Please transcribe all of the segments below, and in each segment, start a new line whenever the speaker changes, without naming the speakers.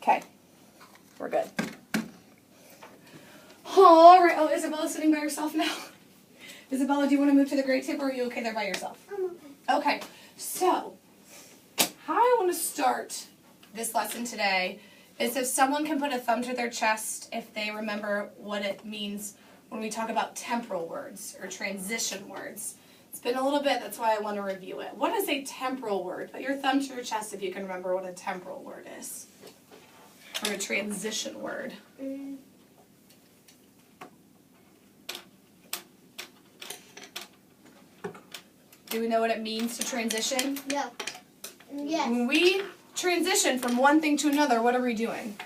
Okay. We're good. All right. Oh, Isabella's sitting by herself now. Isabella, do you want to move to the gray tip, or are you okay there by yourself?
I'm okay.
Okay. So, how I want to start this lesson today is if someone can put a thumb to their chest if they remember what it means when we talk about temporal words or transition words. It's been a little bit, that's why I want to review it. What is a temporal word? Put your thumb to your chest if you can remember what a temporal word is. Or a transition word. Do we know what it means to transition?
Yeah. Yes.
When we transition from one thing to another, what are we doing?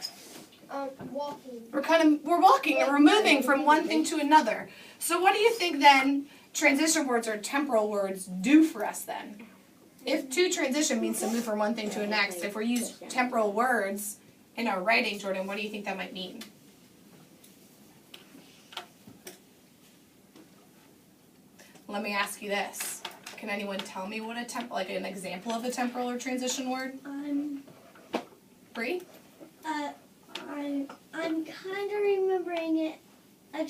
Walking.
We're walking and we're moving from one thing to another. So what do you think then transition words or temporal words do for us then? If to transition means to move from one thing to the next, if we use temporal words in our writing, Jordan, what do you think that might mean? Let me ask you this. Can anyone tell me what like an example of a temporal or transition word? Bree?
I'm kind of remembering it. A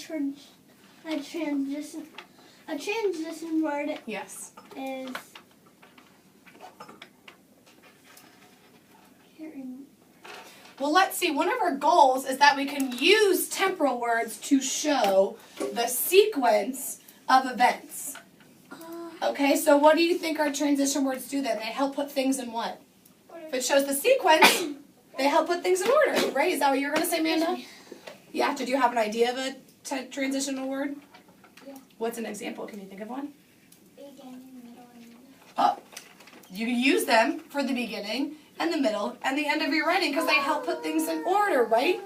transition word
Yes.
is. Can't remember.
Well, let's see. One of our goals is that we can use temporal words to show the sequence of events. Okay, so what do you think our transition words do then? They help put things in what? If it shows the sequence, they help put things in order, right? Is that what you were going to say, Amanda? Yeah, did you have an idea of a transitional word?
Yeah.
What's an example? Can you think of one?
Beginning, middle, and end.
Oh, you use them for the beginning and the middle and the end of your writing because they help put things in order, right?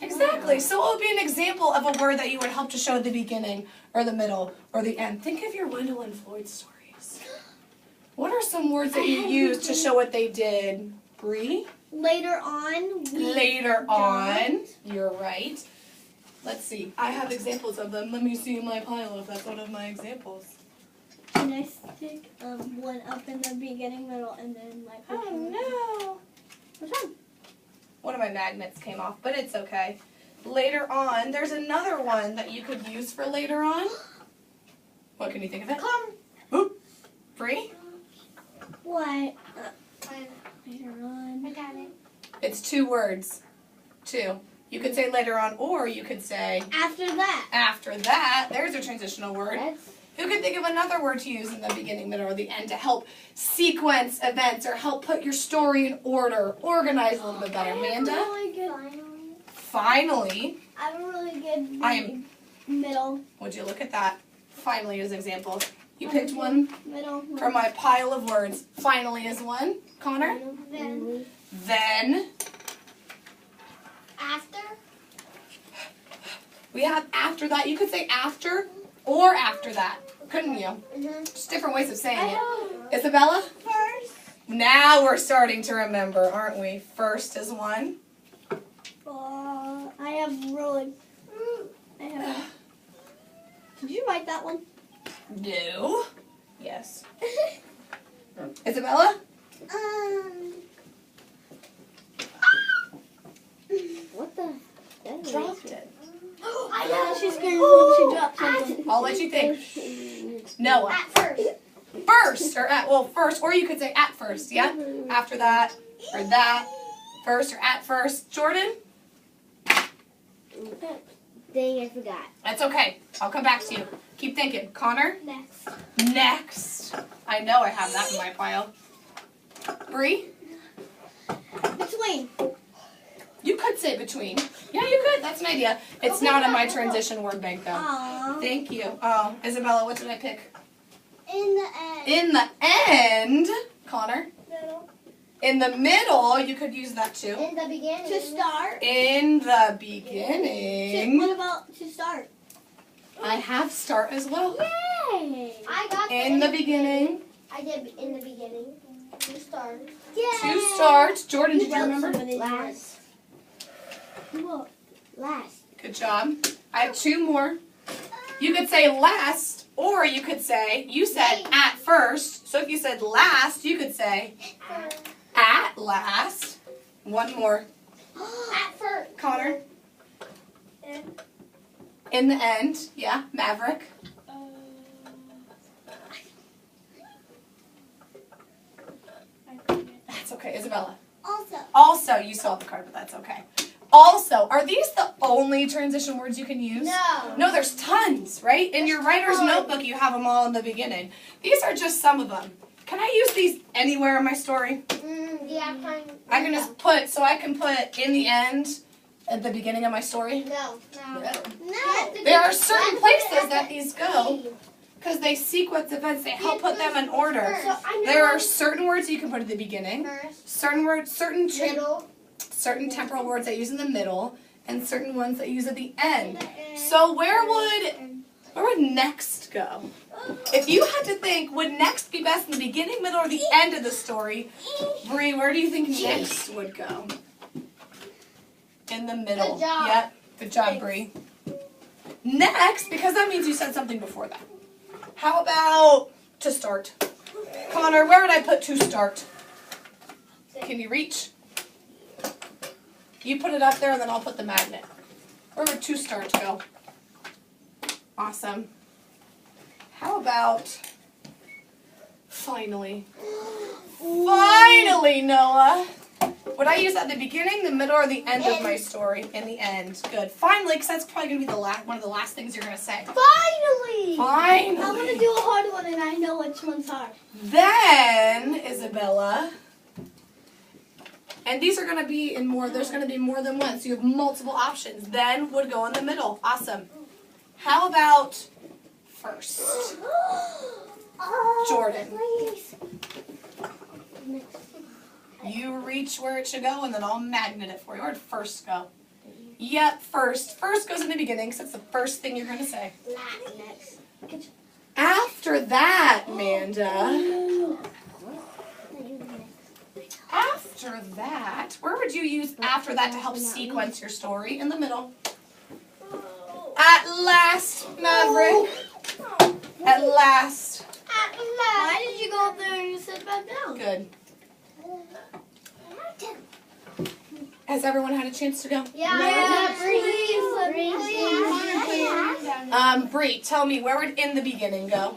Exactly. So it would be an example of a word that you would help to show the beginning or the middle or the end. Think of your Wendell and Floyd stories. What are some words that you use to show what they did? Bree?
Later on.
Later on. You're right. Let's see. I have examples of them. Let me see my pile if that's one of my examples.
Can I stick one up in the beginning, middle, and then like?
Oh no.
Which one?
One of my magnets came off, but it's okay. Later on, there's another one that you could use for later on. What can you think of it?
Come.
Oop. Bree?
What? Later on. I got it.
It's 2 words. 2. You could say later on, or you could say
After that.
after that. There's a transitional word. Who can think of another word to use in the beginning, middle, or the end to help sequence events or help put your story in order, organize a little bit better? Amanda?
Really good.
Finally.
I have a really good
I am.
middle.
Would you look at that? Finally as example. You picked one
Middle.
from my pile of words. Finally is one. Connor? Then.
After.
We have after that. You could say after or after that. Couldn't you?
Mm-hmm.
Just different ways of saying it. Isabella?
First.
Now we're starting to remember, aren't we? First is one.
I have really. Did you write that one?
No. Yes. Isabella?
What the?
Dropped it.
I know she's scared when she dropped something.
I'll let you think. Noah.
At first.
First, or at, well, first, or you could say at first, yeah? After that, or that, first, or at first. Jordan?
Dang, I forgot.
That's okay. I'll come back to you. Keep thinking. Connor?
Next.
Next. I know I have that in my pile. Bree?
Between.
You could say between. Yeah, you could. That's an idea. It's not in my transition word bank, though.
Aww.
Thank you. Oh, Isabella, what did I pick?
In the end.
In the end, Connor.
Middle.
In the middle, you could use that too.
In the beginning. To start.
In the beginning.
What about to start?
I have start as well.
Yay! I got
In the beginning.
I did in the beginning. To start.
To start. Jordan, did you remember?
Last. Look. Last.
Good job. I have 2 more. You could say last, or you could say, you said at first. So if you said last, you could say at last. 1 more. Connor?
And
In the end. Yeah, Maverick. That's okay, Isabella. Also, you still have the card, but that's okay. Also, are these the only transition words you can use?
No.
No, there's tons, right? In your writer's notebook, you have them all in the beginning. These are just some of them. Can I use these anywhere in my story?
Yeah,
I can just put, so I can put in the end at the beginning of my story?
No.
No. There are certain places that these go because they sequence events. They help put them in order. There are certain words you can put at the beginning, certain words, certain temporal words that use in the middle, and certain ones that use at the end. So where would next go? If you had to think, would next be best in the beginning, middle, or the end of the story? Bree, where do you think next would go? In the middle.
Good job.
Yep. Good job, Bree. Next, because that means you said something before that. How about to start? Connor, where would I put to start? Can you reach? You put it up there, and then I'll put the magnet. Where would to start go? Awesome. How about finally? Finally, Noah. Would I use that at the beginning, the middle, or the end of my story? In the end. Good. Finally, because that's probably going to be one of the last things you're going to say.
Finally!
Finally.
I'm going to do a hard one, and I know which one's hard.
Then, Isabella, and these are going to be in more, there's going to be more than one, so you have multiple options. Then would go in the middle. Awesome. How about first? Jordan.
Please.
You reach where it should go, and then I'll magnet it for you. Where'd first go? Yep, first. First goes in the beginning, because it's the first thing you're going to say.
Next.
After that, Amanda. After that, where would you use after that to help sequence your story? In the middle. At last, Maverick. At last.
Why did you go up there and you sit back down?
Good. Has everyone had a chance to go?
Yeah, please.
Bree, tell me, where would in the beginning go?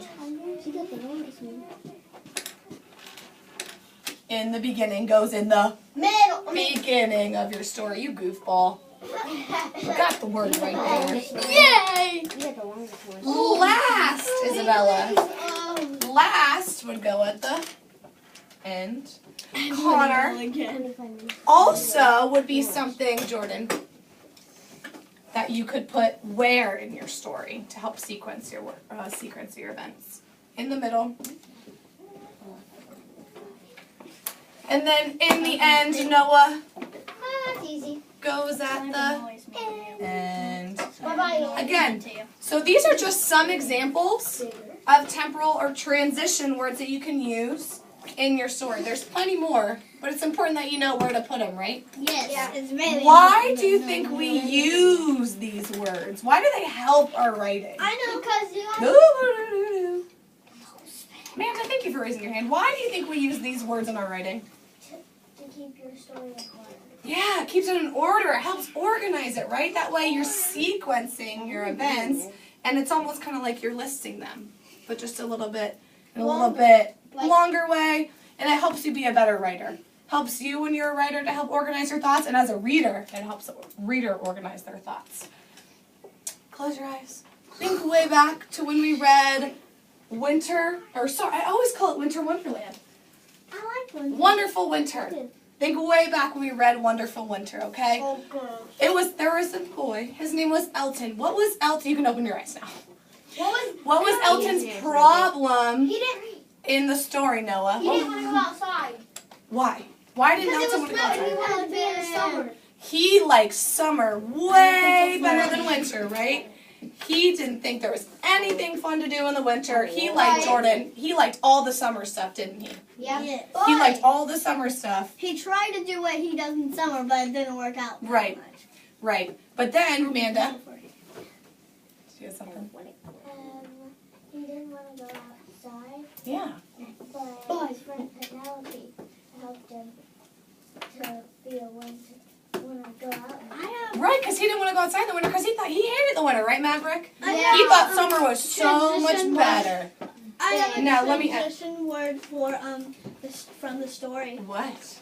In the beginning goes in the
Middle.
beginning of your story. You goofball. You got the word right there.
Yay!
Last, Isabella. Last would go at the end. Connor. Also would be something, Jordan, that you could put where in your story to help sequence your events. In the middle. And then in the end, Noah
That's easy.
goes at the end.
Bye-bye.
Again, so these are just some examples of temporal or transition words that you can use in your story. There's plenty more, but it's important that you know where to put them, right?
Yes. Yeah. It's really
Why do you think we use these words? Why do they help our writing?
I know, because you
Amanda, thank you for raising your hand. Why do you think we use these words in our writing?
to keep your story in order.
Yeah, it keeps it in order. It helps organize it, right? That way you're sequencing your events, and it's almost kind of like you're listing them, but just a little bit, in a little bit longer way, and it helps you be a better writer. Helps you when you're a writer to help organize your thoughts, and as a reader, it helps a reader organize their thoughts. Close your eyes. Think way back to when we read I always call it Winter Wonderland.
I like one.
Wonderful Winter. Think way back when we read Wonderful Winter, okay?
Oh, good.
There was a boy. His name was Elton. What was Elton? You can open your eyes now.
What
was Elton's problem
He didn't.
in the story, Noah?
He didn't want to go outside.
Why? Why didn't Elton want to go
He
outside?
wanted to be in the summer.
He liked summer way better than winter, right? He didn't think there was anything fun to do in the winter. He liked Jordan. He liked all the summer stuff, didn't he?
Yeah.
He liked all the summer stuff.
He tried to do what he does in summer, but it didn't work out.
Right. Right. But then, Amanda. She has something.
He didn't want to go outside,
Yeah.
but his friend Penelope helped him to be a winter to go out.
Right, because he didn't want to go outside in the winter because he thought he hated the winter, right, Maverick?
Yeah.
He thought summer was so much
Transition
better.
I have a
Now, let me
transition word for from the story.
What?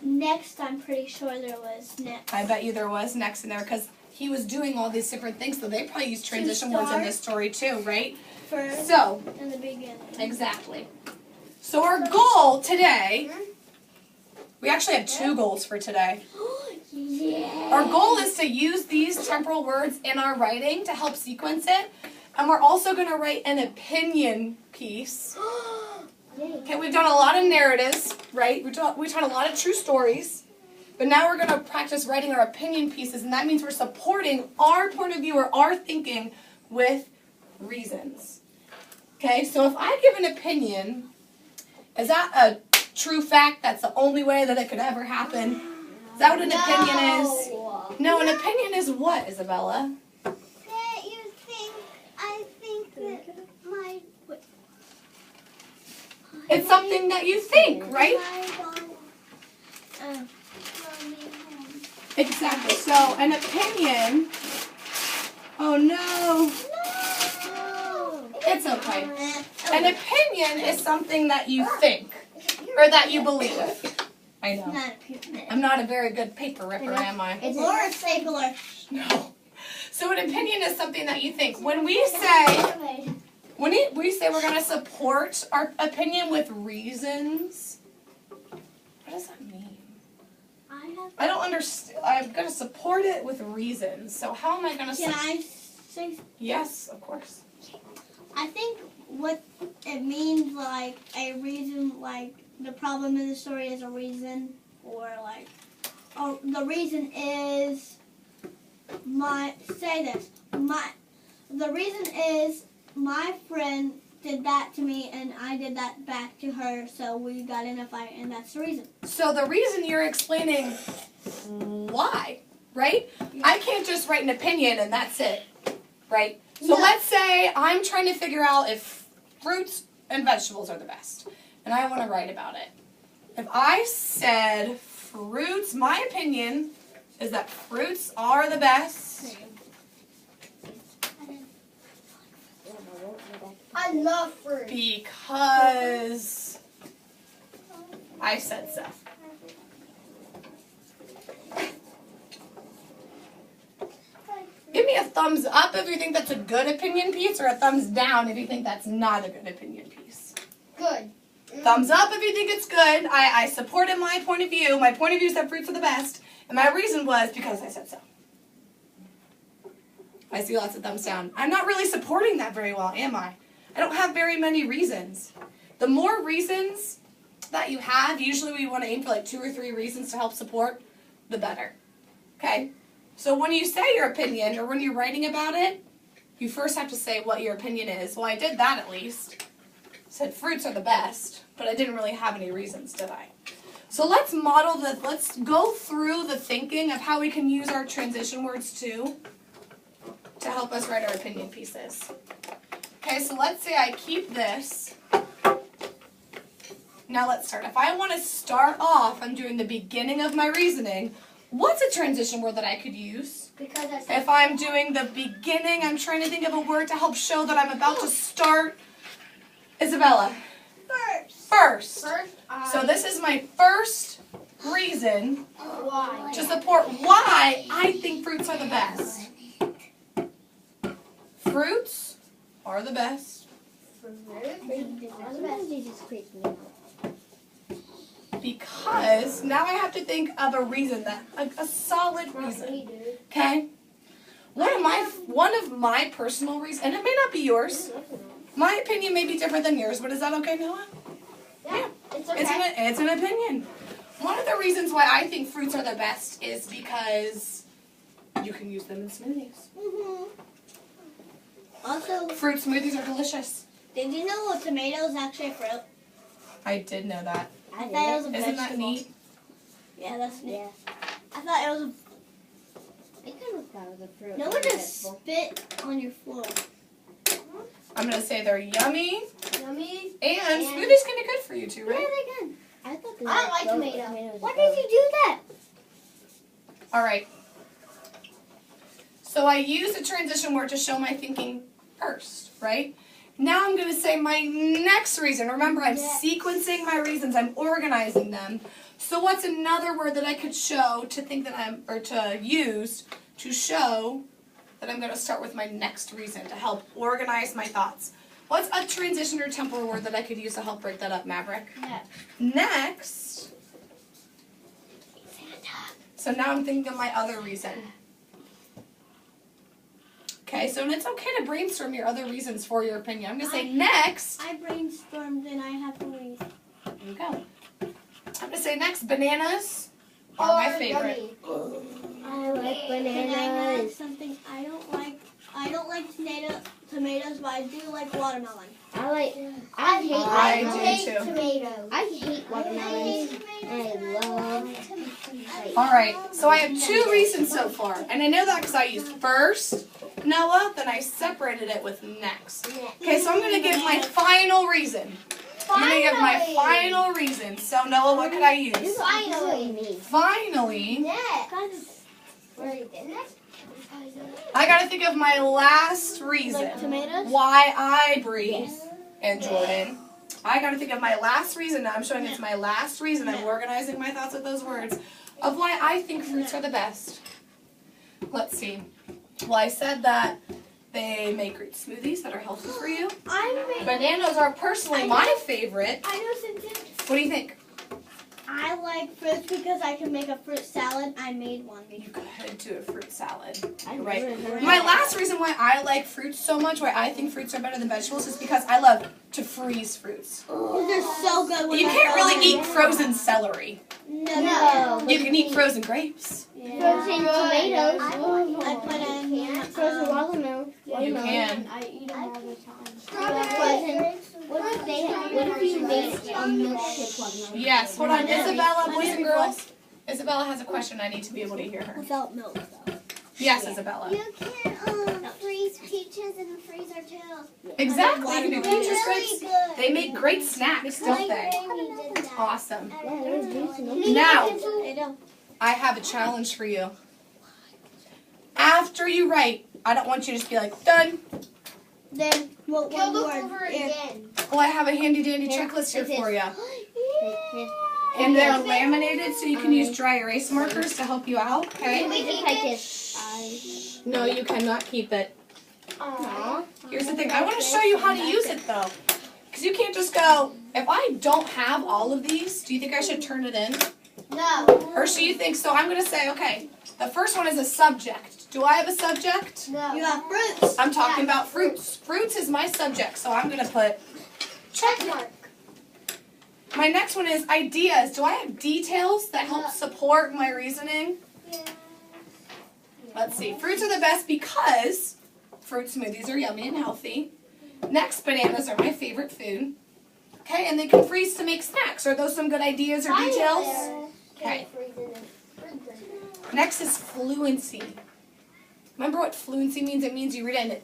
Next, I'm pretty sure there was next.
I bet you there was next in there because he was doing all these different things, so they probably used transition words in this story too, right?
First,
So,
in the beginning.
exactly. So our goal today, we actually have 2 goals for today.
Yeah.
Our goal is to use these temporal words in our writing to help sequence it. And we're also going to write an opinion piece. Okay, we've done a lot of narratives, right? We taught a lot of true stories. But now we're going to practice writing our opinion pieces. And that means we're supporting our point of view or our thinking with reasons. Okay, so if I give an opinion, is that a true fact? That's the only way that it could ever happen? Is that what an opinion is? No, an opinion is what, Isabella?
That you think, I think that my...
It's something that you think, right? Exactly. So an opinion... Oh no. It's okay. An opinion is something that you think or that you believe. I know. I'm not a very good paper ripper, am I?
Or a stapler.
No. So an opinion is something that you think. When we say we're going to support our opinion with reasons, what does that mean? I don't understand. I'm going to support it with reasons. So how am I going to
Can I say?
Yes, of course.
I think what it means, like a reason, like the problem in the story is a reason, or like, oh, the reason is the reason is my friend did that to me and I did that back to her, so we got in a fight, and that's the reason.
So the reason you're explaining why, right?
Yeah.
I can't just write an opinion and that's it, right? So let's say I'm trying to figure out if fruits and vegetables are the best, and I want to write about it. If I said fruits, my opinion is that fruits are the best.
I love fruit.
Because I said so. Give me a thumbs up if you think that's a good opinion piece, or a thumbs down if you think that's not a good opinion piece.
Good.
Thumbs up if you think it's good. I supported my point of view. My point of view is that fruits are the best, and my reason was because I said so. I see lots of thumbs down. I'm not really supporting that very well, am I? I don't have very many reasons. The more reasons that you have, usually we want to aim for like 2 or 3 reasons to help support, the better. Okay? So when you say your opinion, or when you're writing about it, you first have to say what your opinion is. Well, I did that at least. Said fruits are the best, but I didn't really have any reasons, did I? So let's let's go through the thinking of how we can use our transition words too to help us write our opinion pieces. Okay, so let's say I keep this. Now let's start. If I want to start off, I'm doing the beginning of my reasoning. What's a transition word that I could use?
Because I
If I'm doing the beginning, I'm trying to think of a word to help show that I'm about to start. Isabella. First. So this is my first reason
Why?
to support why I think fruits are the best. Fruits are the best because now I have to think of a reason, a solid reason. Okay? One of my personal reasons, and it may not be yours. My opinion may be different than yours, but is that okay, Noah?
Yeah. It's okay.
It's an opinion. One of the reasons why I think fruits are the best is because you can use them in smoothies.
Also,
Fruit smoothies are delicious.
did you know a tomato is actually a fruit?
I did know that.
I thought it was a
Isn't
vegetable.
that neat?
Yeah, that's neat.
Yeah.
I thought it was a...
I kind of thought it was a fruit.
No one just spit on your floor.
I'm going to say they're yummy,
Yummy.
and smoothies can be good for you too,
Yeah,
right?
they can.
I don't like tomato.
Why did you do that?
All right. So I use a transition word to show my thinking first, right? Now I'm going to say my next reason. Remember, I'm sequencing my reasons. I'm organizing them. So what's another word that I could show to think that to use to show that I'm going to start with my next reason to help organize my thoughts? What's a transition or temporal word that I could use to help break that up, Maverick? Next. So now I'm thinking of my other reason. Okay, so it's okay to brainstorm your other reasons for your opinion. I'm going to say next.
I brainstormed and I have a reason.
There you go. I'm going to say next, bananas are my favorite.
I like
And I have
bananas.
something I don't like. I don't like tomatoes, but I do like watermelon.
I
I do too.
tomatoes. I hate watermelons. I love
All right, so I have two reasons so far. And I know that because I used first, Noah, then I separated it with next. Okay, so I'm going to give my final reason. I'm going to give my final reason. So, Noah, what could I use? Finally, I got to think of my last reason.
Like tomatoes?
Why I breathe. And Jordan. I got to think of my last reason. Now I'm showing it's my last reason. I'm organizing my thoughts with those words of why I think fruits are the best. Let's see. Well, I said that they make great smoothies that are healthy for you. Bananas are personally my favorite.
I know something.
What do you think?
I like fruits because I can make a fruit salad. I made one
You
before.
could do a fruit salad.
I
Right.
never heard
My
of
last reason why I like fruits so much, why I think fruits are better than vegetables, is because I love to freeze fruits.
They're so good. When
You
they're
can't really
frozen.
eat frozen celery.
No.
You can eat frozen grapes.
Frozen tomatoes.
I put in
Frozen watermelon.
You can.
I eat them all the time.
Frozen. What if you made a milkshake watermelon?
Yes. Hold on, Isabella, boys and girls. Isabella has a question. I need to be able to hear her.
without milk though.
Yes, Isabella.
You can freeze peaches in the freezer too.
Exactly. You can do peaches,
Really
grapes.
good.
They make great snacks, don't they?
Granny did that.
Awesome.
Yeah, there's juice.
Now,
They don't.
I have a challenge for you. After you write, I don't want you to just be like, done.
Then what
Go
one
look
word?
over it
Here.
again.
Well, I have a handy dandy
Here,
checklist here
it is.
for you. And they're laminated so you can use dry erase markers to help you out, okay?
We can take this.
No, you cannot keep it.
Aww.
Here's the thing. I want to show you how to use it, though. Because you can't just go, if I don't have all of these, do you think I should turn it in?
No.
Or do you think, so I'm going to say, okay, the first one is a subject. Do I have a subject?
No.
You have fruits.
I'm talking about fruits. Fruits is my subject, so I'm going to put check mark. My next one is ideas. Do I have details that help support my reasoning?
Yeah.
Let's see. Fruits are the best because fruit smoothies are yummy and healthy. Next, bananas are my favorite food. Okay, and they can freeze to make snacks. Are those some good ideas or details? Okay. Next is fluency. Remember what fluency means? It means you read it.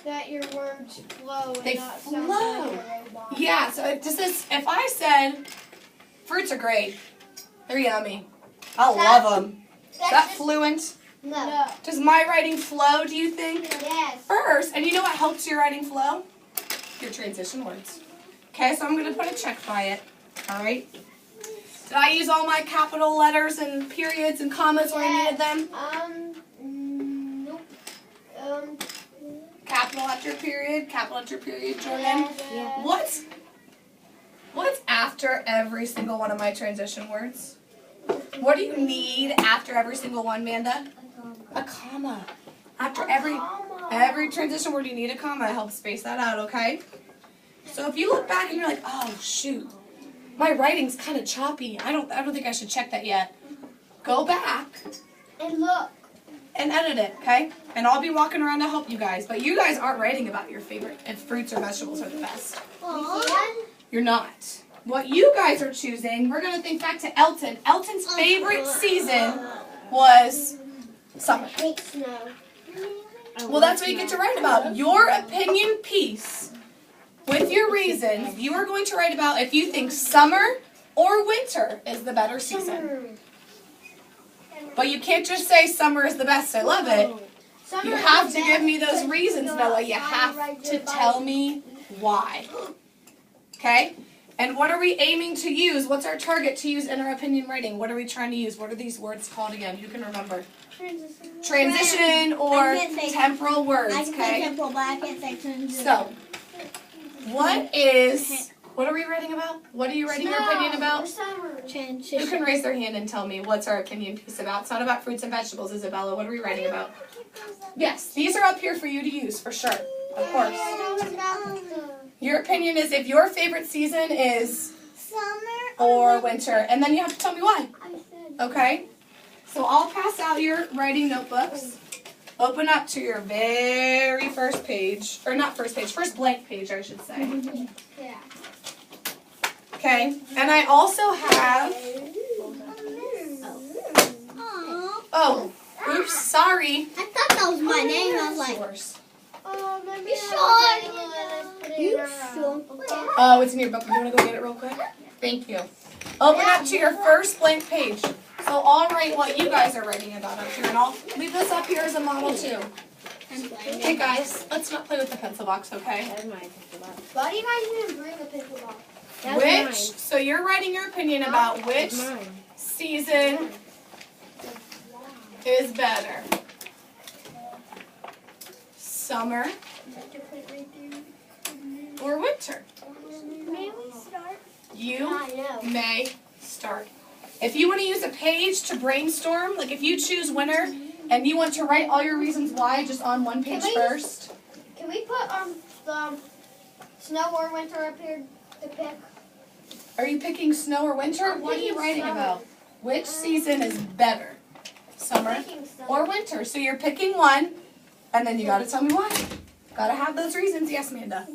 That your words flow and
They
not sound
flow.
like a robot.
Yeah, so it just says, if I said, fruits are great, they're yummy, I love them. Is that fluent?
No.
Does my writing flow, do you think?
Yes.
First, and you know what helps your writing flow? Your transition words. Okay, so I'm going to put a check by it. All right. Did I use all my capital letters and periods and commas where I needed them?
Nope.
Capital after period, Jordan.
Yeah.
What's after every single one of my transition words? What do you need after every single one, Manda? A comma. After every transition word, you need a comma. Help space that out, okay? So if you look back and you're like, oh shoot, my writing's kind of choppy. I don't think I should check that yet. Go back
And look.
and edit it, okay? And I'll be walking around to help you guys. But you guys aren't writing about your favorite if fruits or vegetables are the best. You're not. What you guys are choosing, we're going to think back to Elton. Elton's favorite season was summer.
Hate snow.
Well, that's what you get to write about. Your opinion piece with your reasons, you are going to write about if you think summer or winter is the better season? But you can't just say summer is the best. I love it. You have to give me those reasons, Noah. You have to tell me why. Okay? And what are we aiming to use? What's our target to use in our opinion writing? What are we trying to use? What are these words called again? Who can remember? Transition or temporal words,
I can say
okay?
temporal, but I can't say transition.
So, what are we writing about? What are you writing your opinion about? Who can raise their hand and tell me what's our opinion piece about? It's not about fruits and vegetables, Isabella. What are we writing about? Yes, these are up here for you to use, for sure. Of course. Your opinion is if your favorite season is
Summer
or winter, and then you have to tell me why. Okay? So I'll pass out your writing notebooks. Open up to your very first page, or not first page, first blank page, I should say.
Yeah.
Okay? And I also have, oh, oops, sorry.
I thought that was my name. I was like,
Yours.
you sure?
Oh, it's in your book. You want to go get it real quick? Thank you. Open up to your first blank page. So I'll write what you guys are writing about up here, and I'll leave this up here as a model too. Hey guys, let's not play with the pencil box, okay?
Why do you guys even bring a pencil box?
Which, so you're writing your opinion about which season is better. Summer or winter?
May we start?
You may start. If you want to use a page to brainstorm, like if you choose winter and you want to write all your reasons why just on one page first.
Can we put the snow or winter up here to pick?
Are you picking snow or winter? What are you writing about? Which season is better? Summer or winter? So you're picking one, and then you got to tell me why. Got to have those reasons. Yes, Amanda.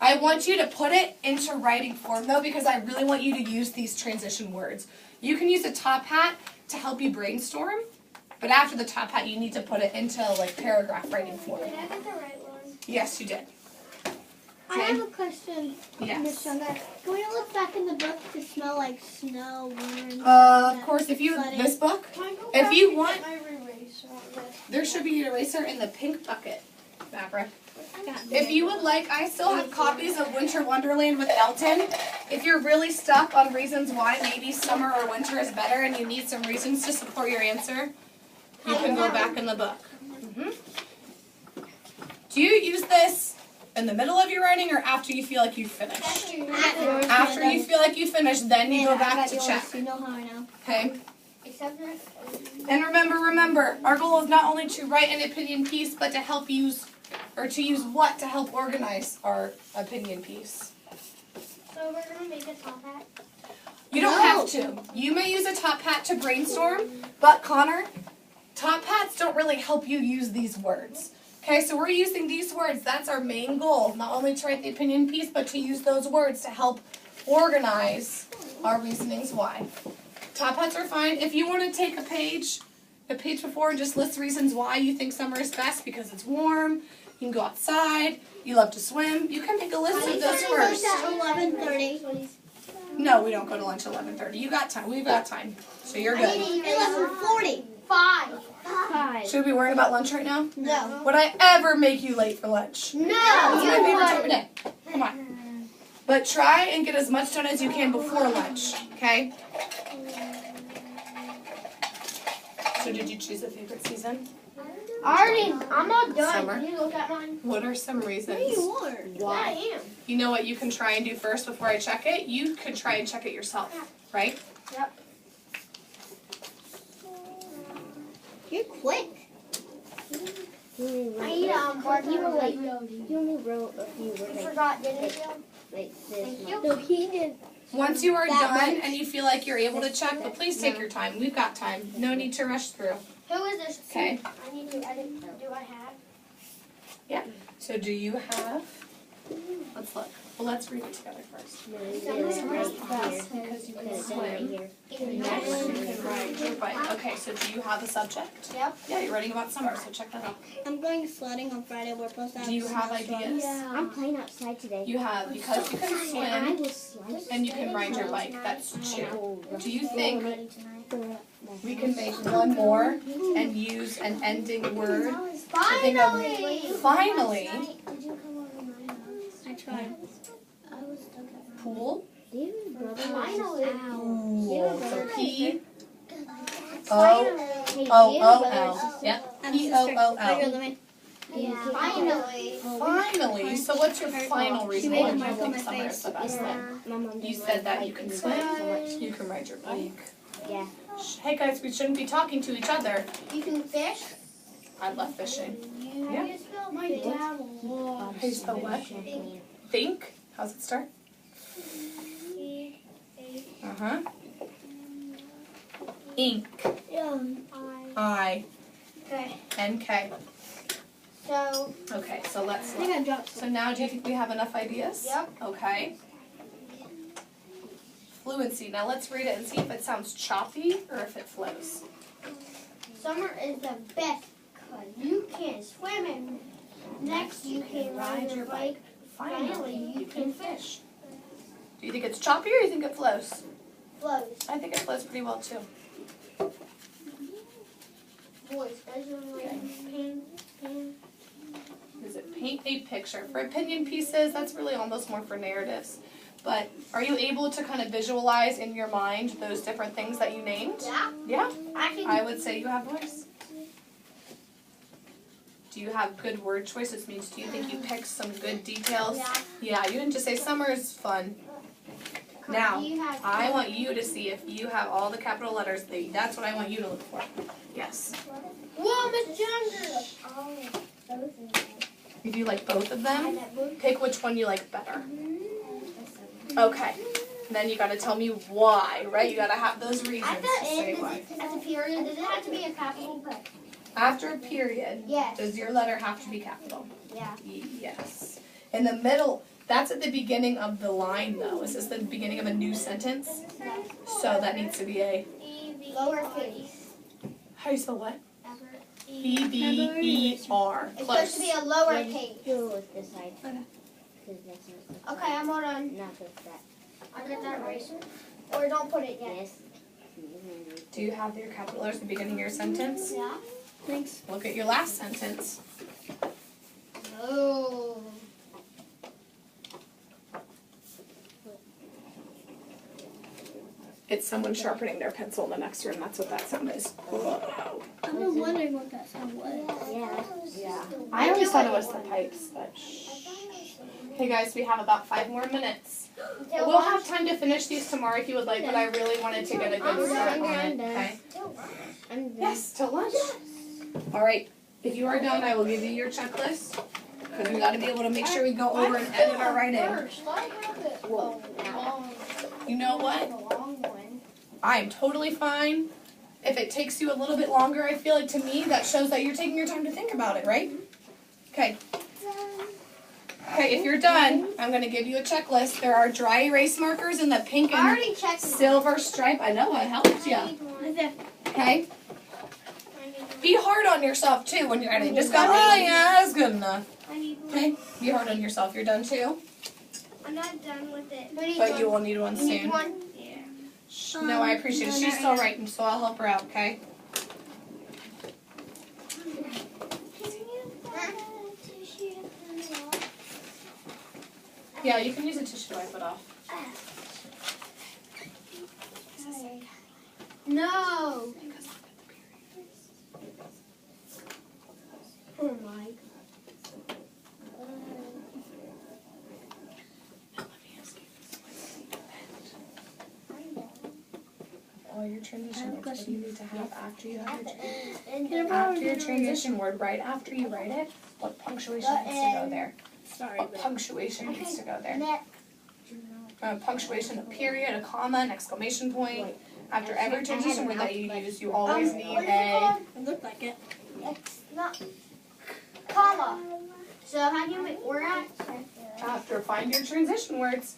I want you to put it into writing form, though, because I really want you to use these transition words. You can use a top hat to help you brainstorm, but after the top hat, you need to put it into, like, paragraph writing form.
Did I get the right one?
Yes, you did.
I have a question,
Yes.
Miss Shonda. Can we look back in the book to smell like snow, wind?
Of course, if you,
Flooding?
this book,
Can I go
If
back
you
and
want-
get my eraser on this?
there should be an eraser in the pink bucket, Maverick. If you would like, I still have copies of Winter Wonderland with Elton. If you're really stuck on reasons why maybe summer or winter is better and you need some reasons to support your answer, you can go back in the book. Do you use this in the middle of your writing or after you feel like you've finished? After you feel like you finished, then you go back to check.
You know how I know.
Okay?
Except for
And remember, our goal is not only to write an opinion piece, but to help use, or to use what to help organize our opinion piece.
so we're gonna make a top hat.
You don't have to. You may use a top hat to brainstorm, but Connor, top hats don't really help you use these words. Okay, so we're using these words. That's our main goal. Not only to write the opinion piece, but to use those words to help organize our reasonings why. Top hats are fine. If you want to take a page before and just list reasons why you think summer is best because it's warm, you can go outside, you love to swim, you can make a list of those first.
At 11:30.
No, we don't go to lunch at 11:30. You got time. We've got time. So you're good.
11:40.
5.
Should we be worrying about lunch right now?
No.
Would I ever make you late for lunch?
No.
That's my favorite time of day. Come on. But try and get as much done as you can before lunch, okay? So did you choose a favorite season?
I'm not done.
Summer.
Can you look at mine?
What are some reasons?
You are.
Yeah, I am.
You know what you can try and do first before I check it? You could try and check it yourself, right?
Yep.
You're quick.
I need
But you were like,
you
you only wrote a few words like,
forgot, didn't you?
like this.
Thank you.
No, he did.
Once you are
That
done
much?
and you feel like you're able to check, but please take your time. We've got time. No need to rush through.
Who is this?
Okay.
I need to edit. Do I have?
So do you have Let's look. Well, let's read it together first.
Summer's
the best because you can swim. Next, you can ride your bike. Okay, so do you have a subject?
Yep.
Yeah, you're writing about summer, so check that out.
I'm going sledding on Friday. We're supposed to have
Do you have
snowstorm.
ideas?
I'm playing outside today.
You have, because you can
And I
swim
will slide.
and you can ride your bike. That's two. Do you think we can make
Finally.
one more and use an ending word?
Finally!
Finally.
Did you come over my house?
I tried.
I was stuck at
Pool.
Finally.
Pool. So P O
Finally.
O L. Yep. P O O L.
Finally.
Finally. So what's your final reason why
made a
you
mark on
think
my
summer
face.
is the best thing?
My mom
You
doesn't
said that
like
you can
bike
swim,
so much.
you can ride your bike.
Yeah.
Hey guys, we shouldn't be talking to each other.
You can fish.
I love fishing.
How do you spell fish?
How do you spell what? Think. How's it start? Uh-huh. Ink. I.
Okay.
N K.
So,
Okay, so let's
I think
look.
I dropped
So now do you think we have enough ideas?
Yep.
Okay. Fluency. Now let's read it and see if it sounds choppy or if it flows.
summer is the best because you can swim and next you can ride your bike.
Finally, you can fish. Do you think it's choppy or you think it flows?
Flows.
I think it flows pretty well too.
Boys, paint.
Is it paint a picture? For opinion pieces, that's really almost more for narratives. But are you able to kind of visualize in your mind those different things that you named?
Yeah.
Yeah?
I can.
I would say you have voice. Do you have good word choices? Means do you think you picked some good details?
Yeah.
Yeah, you didn't just say summer is fun. Now,
You have
I want you to see if you have all the capital letters. That's what I want you to look for. Yes.
Whoa, Miss Younger.
If you like both of them, pick which one you like better. Okay. Then you gotta tell me why, right? You gotta have those reasons
At
to
the
say
end,
why.
at the period, does it have to be a capital?
After a period,
Yes.
does your letter have to be capital?
Yeah.
Yes. In the middle, that's at the beginning of the line though. Is this the beginning of a new sentence? So that needs to be a,
Lowercase.
how do you spell what? E-B-E-R.
It's supposed to be a lowercase.
Do it with this side.
Okay.
'Cause that's not
Okay, I'm hold on.
not with that.
I got that eraser. Or don't put it yet.
Yes.
Do you have your capital letters at the beginning of your sentence?
Yeah.
Thanks.
Look at your last sentence.
Oh.
It's someone sharpening their pencil in the next room. That's what that sound is. Whoa.
I was wondering what that sound was.
Yeah.
Yeah. I always thought it was the pipes, but shh. Okay guys, we have about 5 more minutes. We'll have time to finish these tomorrow if you would like, but I really wanted to get a good start on it. Okay?
I'm done.
Yes, till lunch. All right. If you are done, I will give you your checklist because we got to be able to make sure we go over and edit our writing. You know what? I am totally fine. If it takes you a little bit longer, I feel like to me that shows that you're taking your time to think about it, right? Okay. Okay, if you're done, I'm going to give you a checklist. There are dry erase markers in the pink
I
and
already checked.
silver stripe. I know, I helped you. Okay? Be hard on yourself too when you're editing. Just go, oh yeah, that's good enough. Okay? Be hard on yourself. You're done too?
I'm not done with it.
But you will need one
You need
soon.
one?
Shh, no, I appreciate it. She's still writing, so I'll help her out, okay? Yeah, you can use a tissue to wipe it off.
No. Oh my.
Now let me ask you this. All your transition words, what do you need to have after you have your transition word, right after you write it, what punctuation needs to go there? What punctuation needs to go there? Punctuation, a period, a comma, an exclamation point. After every transition word that you use, you always need a...
It looked like it.
It's not. Comma. So how do you make organize?
After find your transition words.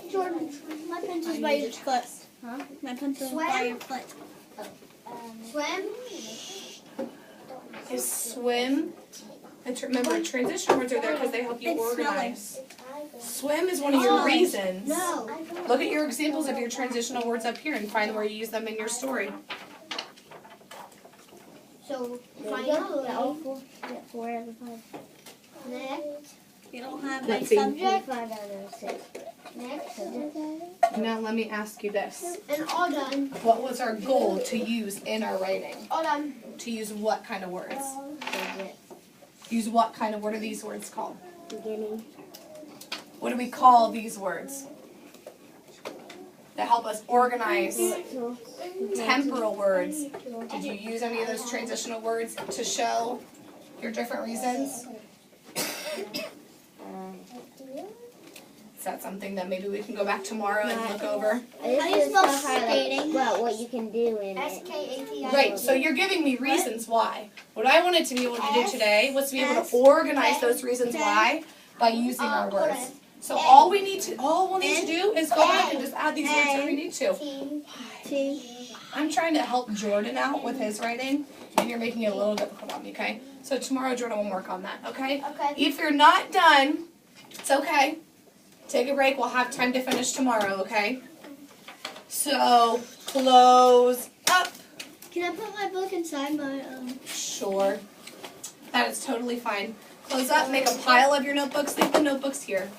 Jordan, my pencil's by your foot. Huh? My pencil's by your foot.
Swim.
Is swim. And remember, transition words are there because they help you
It's
organize. Swim is one of your reasons.
No.
Look at your examples of your transitional words up here and find where you use them in your story.
So
Yeah, all four. Yeah, 4 out of 5.
next.
You don't have a
Let's see.
subject.
5 out of 6.
Next.
Now let me ask you this.
And all done.
What was our goal to use in our writing?
All done.
To use what kind of words?
Subject.
Use what kind of, what are these words called?
Beginning.
What do we call these words? That help us organize temporal words. Did you use any of those transitional words to show your different reasons? Is that something that maybe we can go back tomorrow and look over?
How do you spell skating?
Well, what you can do in it.
SKATI.
Right, so you're giving me reasons why. What I wanted to be able to do today was to be able to organize those reasons why by using our words. So all we'll need to do is go back and just add these words if we need to.
T.
I'm trying to help Jordan out with his writing, and you're making it a little difficult on me, okay? So tomorrow Jordan will work on that, okay?
Okay.
If you're not done, it's okay. Take a break. We'll have time to finish tomorrow, okay? So, close up.
Can I put my book inside my
Sure. That is totally fine. Close up, make a pile of your notebooks. Leave the notebooks here.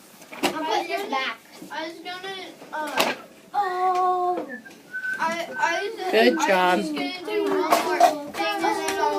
I'm putting this back. I was gonna,
Good job.
I was just gonna do one more thing and then I'll